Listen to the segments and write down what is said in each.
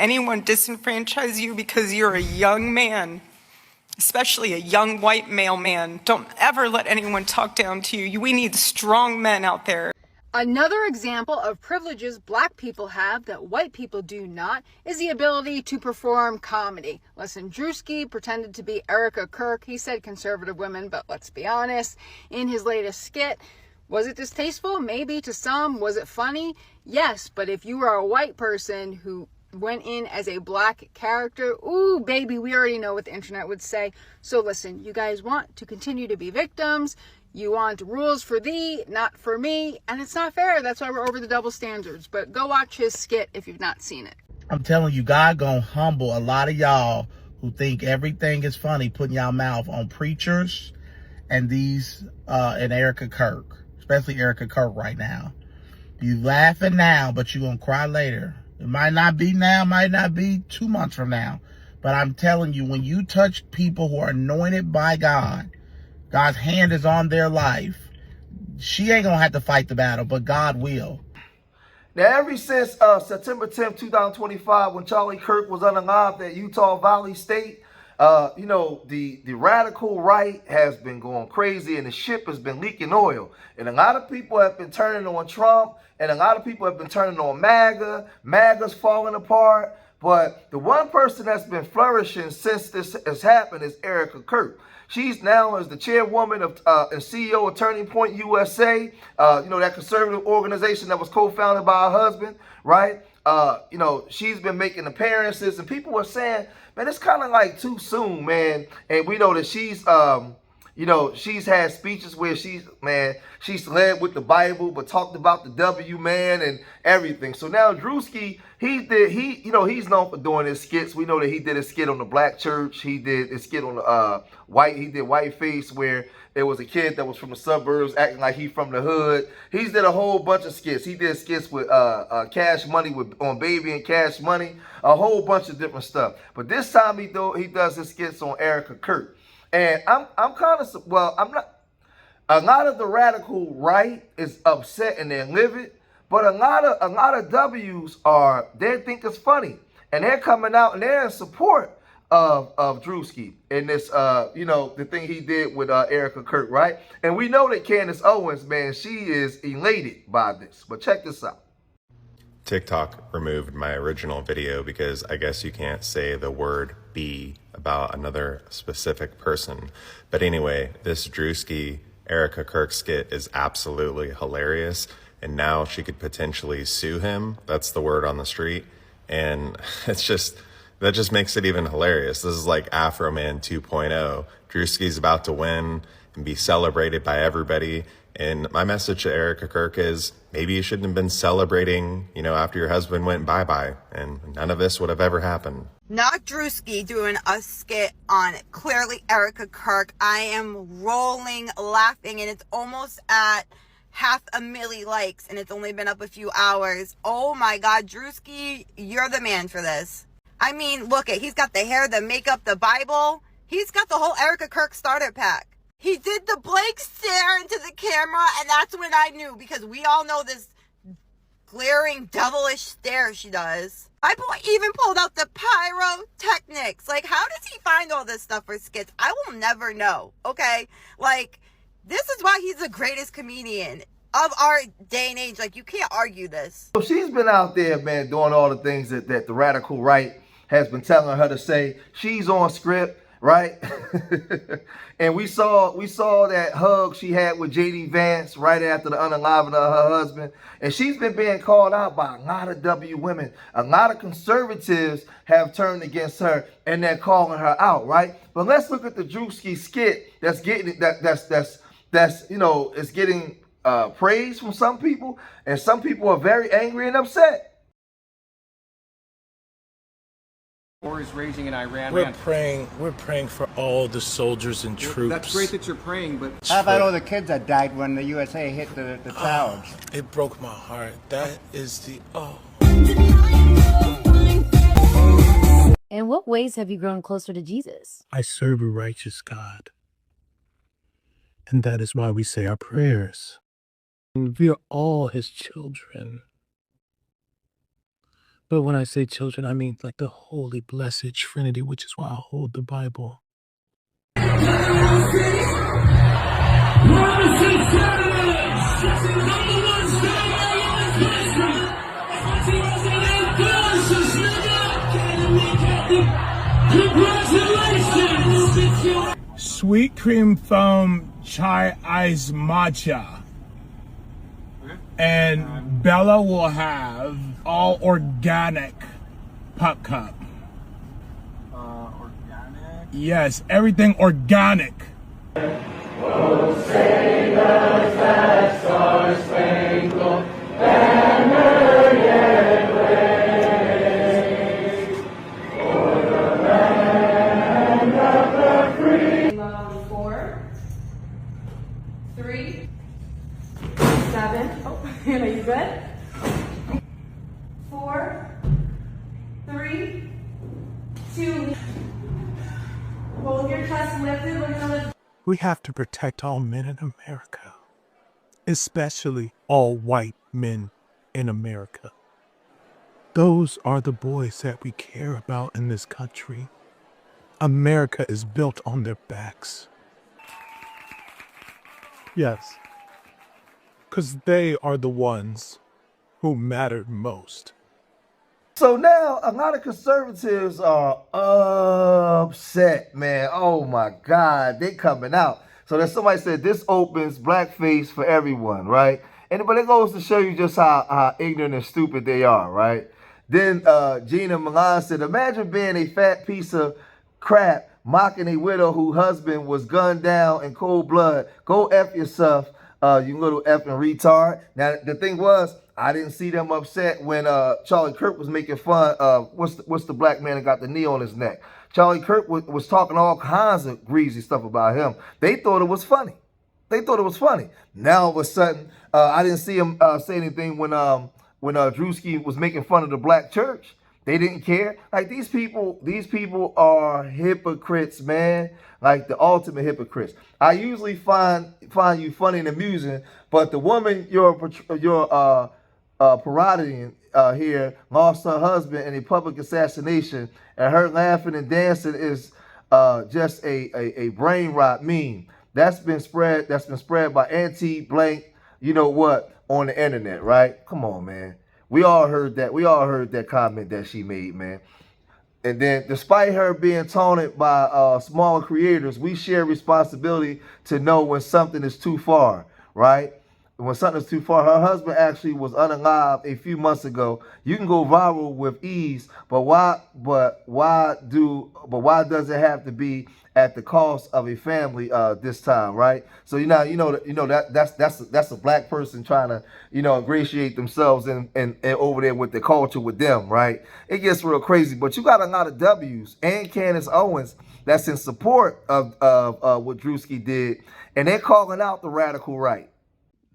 anyone disenfranchise you because you're a young man, especially a young white male man. Don't ever let anyone talk down to you. We need strong men out there. Another example of privileges black people have that white people do not is the ability to perform comedy. Listen, Druski pretended to be Erica Kirk. He said conservative women, but let's be honest, in his latest skit, was it distasteful? Maybe to some. Was it funny? Yes, but if you are a white person who went in as a black character, ooh, baby, we already know what the internet would say. So listen, you guys want to continue to be victims. You want rules for thee, not for me, and it's not fair. That's why we're over the double standards. But go watch his skit if you've not seen it. I'm telling you, God gonna humble a lot of y'all who think everything is funny, putting y'all mouth on preachers and and Erica Kirk, especially Erica Kirk right now. You laughing now, but you gonna cry later. It might not be now, might not be 2 months from now. But I'm telling you, when you touch people who are anointed by God, God's hand is on their life. She ain't going to have to fight the battle, but God will. Now, ever since September 10th, 2025, when Charlie Kirk was unalive at Utah Valley State, the radical right has been going crazy and the ship has been leaking oil. And a lot of people have been turning on Trump and a lot of people have been turning on MAGA. MAGA's falling apart. But the one person that's been flourishing since this has happened is Erica Kirk. She's now as the chairwoman of and CEO of Turning Point USA, that conservative organization that was co-founded by her husband, right? She's been making appearances, and people were saying, man, it's kind of like too soon, man. And we know that she's had speeches where she's led with the Bible, but talked about the W man and everything. So now Drewski, he's known for doing his skits. We know that he did a skit on the black church. He did a skit on the Whiteface, where there was a kid that was from the suburbs acting like he from the hood. He's did a whole bunch of skits. He did skits with Cash Money on Baby and Cash Money, a whole bunch of different stuff. But this time he does his skits on Erica Kirk. And I'm not. A lot of the radical right is upset and they're livid, but a lot of W's they think it's funny, and they're coming out and they're in support of Drewski in this the thing he did with Erica Kirk, right? And we know that Candace Owens, man, she is elated by this. But check this out. TikTok removed my original video because I guess you can't say the word "be" about another specific person. But anyway, this Drewski Erica Kirk skit is absolutely hilarious, and now she could potentially sue him. That's the word on the street, and that just makes it even hilarious. This is like Afro Man 2.0. Drewski's about to win and be celebrated by everybody. And my message to Erica Kirk is, maybe you shouldn't have been celebrating, after your husband went bye-bye, and none of this would have ever happened. Not Druski doing a skit on clearly Erica Kirk. I am rolling laughing, and it's almost at 500,000 likes, and it's only been up a few hours. Oh my God, Druski, you're the man for this. I mean, look he's got the hair, the makeup, the Bible. He's got the whole Erica Kirk starter pack. He did the Blake stare into the camera, and that's when I knew, because we all know this glaring devilish stare she does. I even pulled out the pyrotechnics. Like, how does he find all this stuff for skits? I will never know, okay? Like, this is why he's the greatest comedian of our day and age. Like, you can't argue this. So she's been out there, man, doing all the things that the radical right has been telling her to say. She's on script, right? And we saw that hug she had with JD Vance right after the unaliving of her husband. And she's been being called out by a lot of W women. A lot of conservatives have turned against her and they're calling her out, right? But let's look at the Drewski skit that's getting it's getting praise from some people, and some people are very angry and upset. War is raging in Iran. We're praying for all the soldiers and troops. That's great that you're praying, but how about all the kids that died when the USA hit the towers? It broke my heart. That is the In what ways have you grown closer to Jesus? I serve a righteous God. And that is why we say our prayers. And we are all his children. But when I say children, I mean like the holy blessed Trinity, which is why I hold the Bible. Sweet cream foam chai ice matcha. And Bella will have all organic puck cup. Organic? Yes, everything organic. Oh, say does that star spangled banner yet wave for the land of the free. 4, 3, 7. Oh, are you good? 4, 3, 2. Hold your chest lifted. We're gonna lift. We have to protect all men in America, especially all white men in America. Those are the boys that we care about in this country. America is built on their backs. Yes, because they are the ones who mattered most. So now a lot of conservatives are upset, man. Oh my God, they coming out. So then somebody said this opens blackface for everyone, right? But it goes to show you just how ignorant and stupid they are, right? Then Gina Milan said, imagine being a fat piece of crap mocking a widow whose husband was gunned down in cold blood. Go F yourself, you little effing retard. Now, the thing was, I didn't see them upset when Charlie Kirk was making fun of, what's the black man that got the knee on his neck? Charlie Kirk was talking all kinds of greasy stuff about him. They thought it was funny. They thought it was funny. Now, all of a sudden, I didn't see him say anything when Drewski was making fun of the black church. They didn't care. Like these people are hypocrites, man. Like the ultimate hypocrites. I usually find you funny and amusing, but the woman you're parodying here lost her husband in a public assassination, and her laughing and dancing is just a brain rot meme that's been spread by anti-blank, you know what, on the internet, right? Come on, man. We all heard that comment that she made, man. And then despite her being taunted by smaller creators, we share responsibility to know when something is too far, right? When something is too far. Her husband actually was unalive a few months ago. You can go viral with ease, but why does it have to be at the cost of a family this time, right? So that's a black person trying to ingratiate themselves and over there with the culture with them, right? It gets real crazy, but you got a lot of W's and Candace Owens that's in support of what Druski did, and they're calling out the radical right.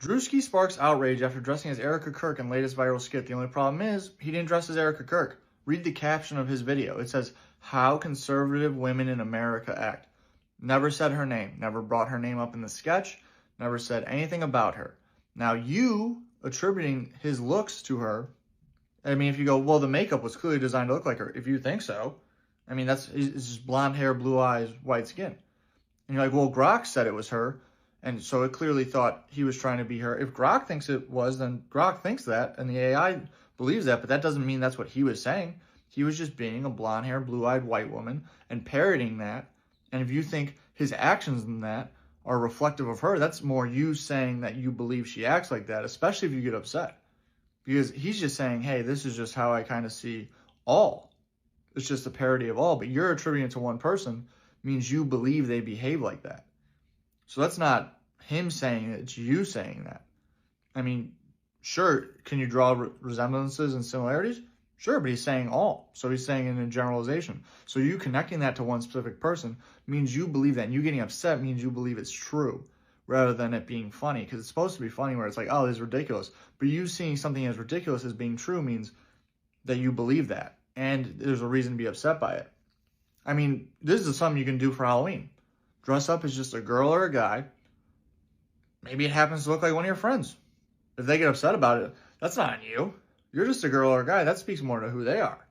Druski sparks outrage after dressing as Erica Kirk in latest viral skit. The only problem is he didn't dress as Erica Kirk. Read the caption of his video. It says, "How conservative women in America act." Never said her name. Never brought her name up in the sketch. Never said anything about her. Now you attributing his looks to her. I mean, if you go, well, the makeup was clearly designed to look like her. If you think so, I mean, it's just blonde hair, blue eyes, white skin. And you're like, well, Grok said it was her. And so it clearly thought he was trying to be her. If Grok thinks it was, then Grok thinks that, and the AI believes that, but that doesn't mean that's what he was saying. He was just being a blonde-haired, blue-eyed white woman and parroting that. And if you think his actions in that are reflective of her, that's more you saying that you believe she acts like that, especially if you get upset. Because he's just saying, hey, this is just how I kind of see all. It's just a parody of all, but you're attributing it to one person means you believe they behave like that. So that's not him saying it, it's you saying that. I mean, sure, can you draw resemblances and similarities? Sure, but he's saying all. So he's saying in a generalization. So you connecting that to one specific person means you believe that. And you getting upset means you believe it's true rather than it being funny. Because it's supposed to be funny where it's like, oh, this is ridiculous. But you seeing something as ridiculous as being true means that you believe that. And there's a reason to be upset by it. I mean, this is something you can do for Halloween. Dress up as just a girl or a guy. Maybe it happens to look like one of your friends. If they get upset about it, that's not on you. You're just a girl or a guy. That speaks more to who they are.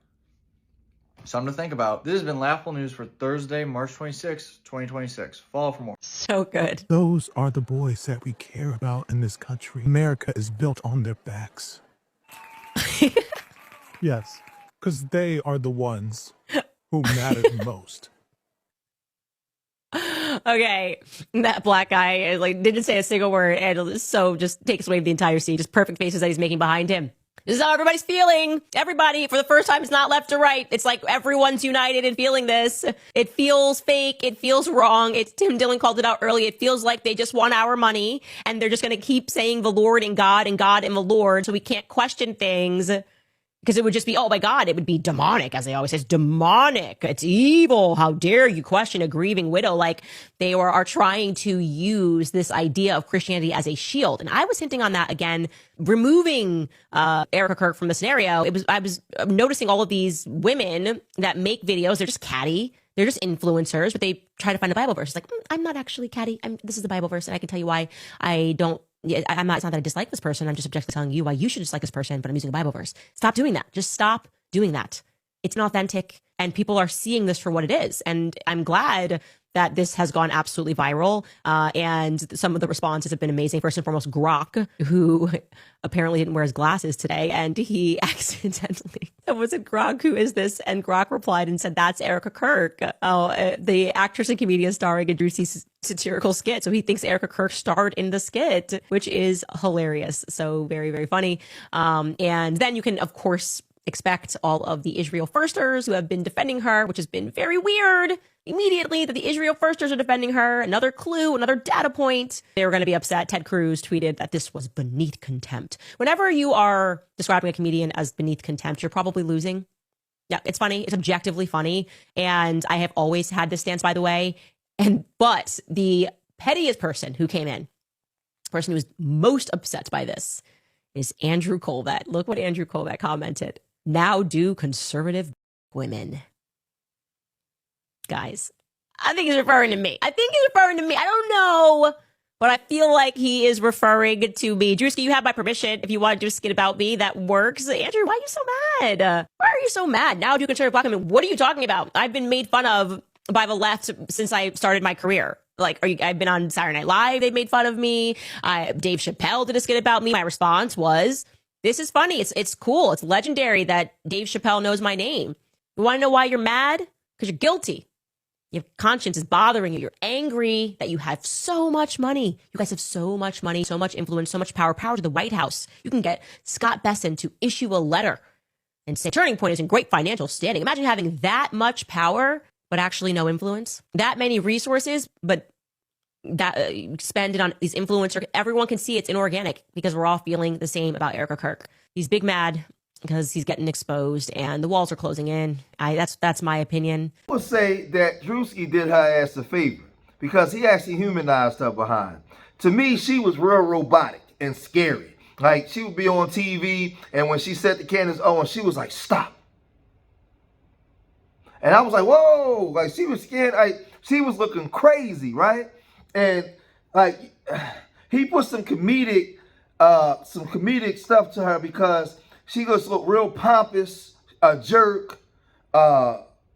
Something to think about. This has been Laughable News for Thursday, March 26, 2026. Follow for more. So good. Those are the boys that we care about in this country. America is built on their backs. Yes, because they are the ones who matter the most. Okay, that black guy like didn't say a single word, and so just takes away the entire scene. Just perfect faces that he's making behind him. This is how everybody's feeling. Everybody, for the first time, it's not left or right. It's like everyone's united in feeling this. It feels fake. It feels wrong. It's Tim Dillon called it out early. It feels like they just want our money, and they're just going to keep saying the Lord and God and God and the Lord, so we can't question things. Because it would just be, oh my God, it would be demonic, as they always say, demonic. It's evil. How dare you question a grieving widow? Like they are trying to use this idea of Christianity as a shield. And I was hinting on that again, removing Erica Kirk from the scenario. I was noticing all of these women that make videos. They're just catty. They're just influencers, but they try to find a Bible verse. It's like, I'm not actually catty. This is the Bible verse, and I can tell you why I don't. I'm not. It's not that I dislike this person. I'm just objectively telling you why you should dislike this person. But I'm using a Bible verse. Stop doing that. Just stop doing that. It's inauthentic, and people are seeing this for what it is. And I'm glad that this has gone absolutely viral. And some of the responses have been amazing. First and foremost, Grok, who apparently didn't wear his glasses today, and he accidentally, was it Grok? Who is this? And Grok replied and said, that's Erica Kirk, the actress and comedian starring in Drewski's satirical skit. So he thinks Erica Kirk starred in the skit, which is hilarious. So very, very funny. And then you can, of course, expect all of the Israel firsters who have been defending her, which has been very weird. Immediately that the Israel firsters are defending her. Another clue, another data point. They were going to be upset. Ted Cruz tweeted that this was beneath contempt. Whenever you are describing a comedian as beneath contempt, you're probably losing. Yeah, it's funny. It's objectively funny. And I have always had this stance, by the way. But the pettiest person who came in, the person who was most upset by this, is Andrew Colvett. Look what Andrew Colvett commented. Now do conservative women. Guys, I think he's referring to me. I don't know, but I feel like he is referring to me. Druski, you have my permission. If you want to do a skit about me, that works. Andrew, why are you so mad? Why are you so mad? Now do conservative black women. What are you talking about? I've been made fun of by the left since I started my career. Like, I've been on Saturday Night Live. They made fun of me. Dave Chappelle did a skit about me. My response was, this is funny. It's cool. It's legendary that Dave Chappelle knows my name. You want to know why you're mad? Because you're guilty. Your conscience is bothering you. You're angry that you have so much money. You guys have so much money, so much influence, so much power to the White House. You can get Scott Besson to issue a letter and say Turning Point is in great financial standing. Imagine having that much power, but actually no influence. That many resources, but that spend it on these influencers. Everyone can see it's inorganic because we're all feeling the same about Erica Kirk. He's big mad because he's getting exposed and the walls are closing in. That's my opinion. I would say that Drewski did her ass a favor because he actually humanized her behind. To me, she was real robotic and scary. Like, she would be on TV, and when she said to Candace Owens, she was like, stop. And I was like, whoa, like, she was scared. Like, she was looking crazy, right? And like, he put some comedic stuff to her because she just looked real pompous, a jerk,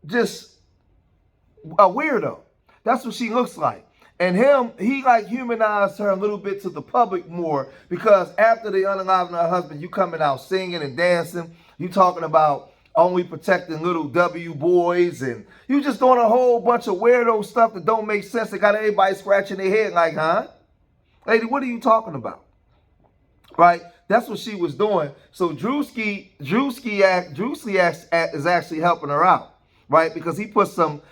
just a weirdo. That's what she looks like. And he like humanized her a little bit to the public more because after they unalived her husband, you coming out singing and dancing. You talking about only protecting little W boys, and you just doing a whole bunch of weirdo stuff that don't make sense. That got everybody scratching their head like, huh? Lady, what are you talking about? Right? That's what she was doing. So Drewski is actually helping her out, right? Because he put some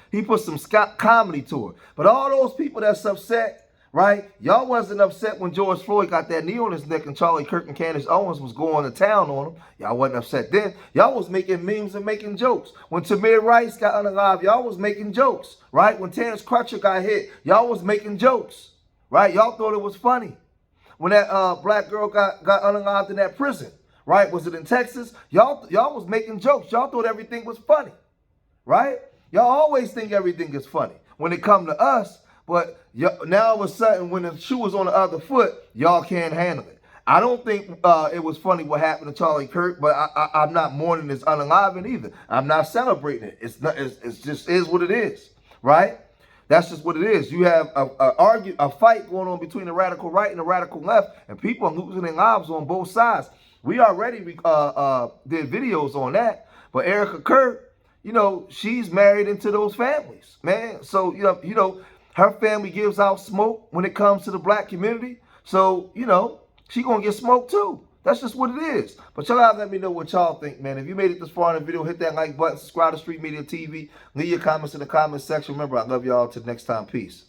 comedy to her. But all those people that's upset, right? Y'all wasn't upset when George Floyd got that knee on his neck and Charlie Kirk and Candace Owens was going to town on him. Y'all wasn't upset then. Y'all was making memes and making jokes. When Tamir Rice got unalive, y'all was making jokes, right? When Terrence Crutcher got hit, y'all was making jokes, right? Y'all thought it was funny. When that black girl got unalived in that prison, right? Was it in Texas? Y'all was making jokes. Y'all thought everything was funny, right? Y'all always think everything is funny when it come to us, but now all of a sudden when the shoe was on the other foot, y'all can't handle it. I don't think it was funny what happened to Charlie Kirk, but I'm not mourning his unaliving either. I'm not celebrating it. It's just is what it is, right? That's just what it is. You have a fight going on between the radical right and the radical left, and people are losing their lives on both sides. We already did videos on that, but Erica Kirk, you know, she's married into those families, man. So you know, her family gives out smoke when it comes to the black community. So you know, she gonna get smoked too. That's just what it is. But y'all gotta let me know what y'all think, man. If you made it this far in the video, hit that like button, subscribe to Street Media TV, leave your comments in the comments section. Remember, I love y'all. Till next time, peace.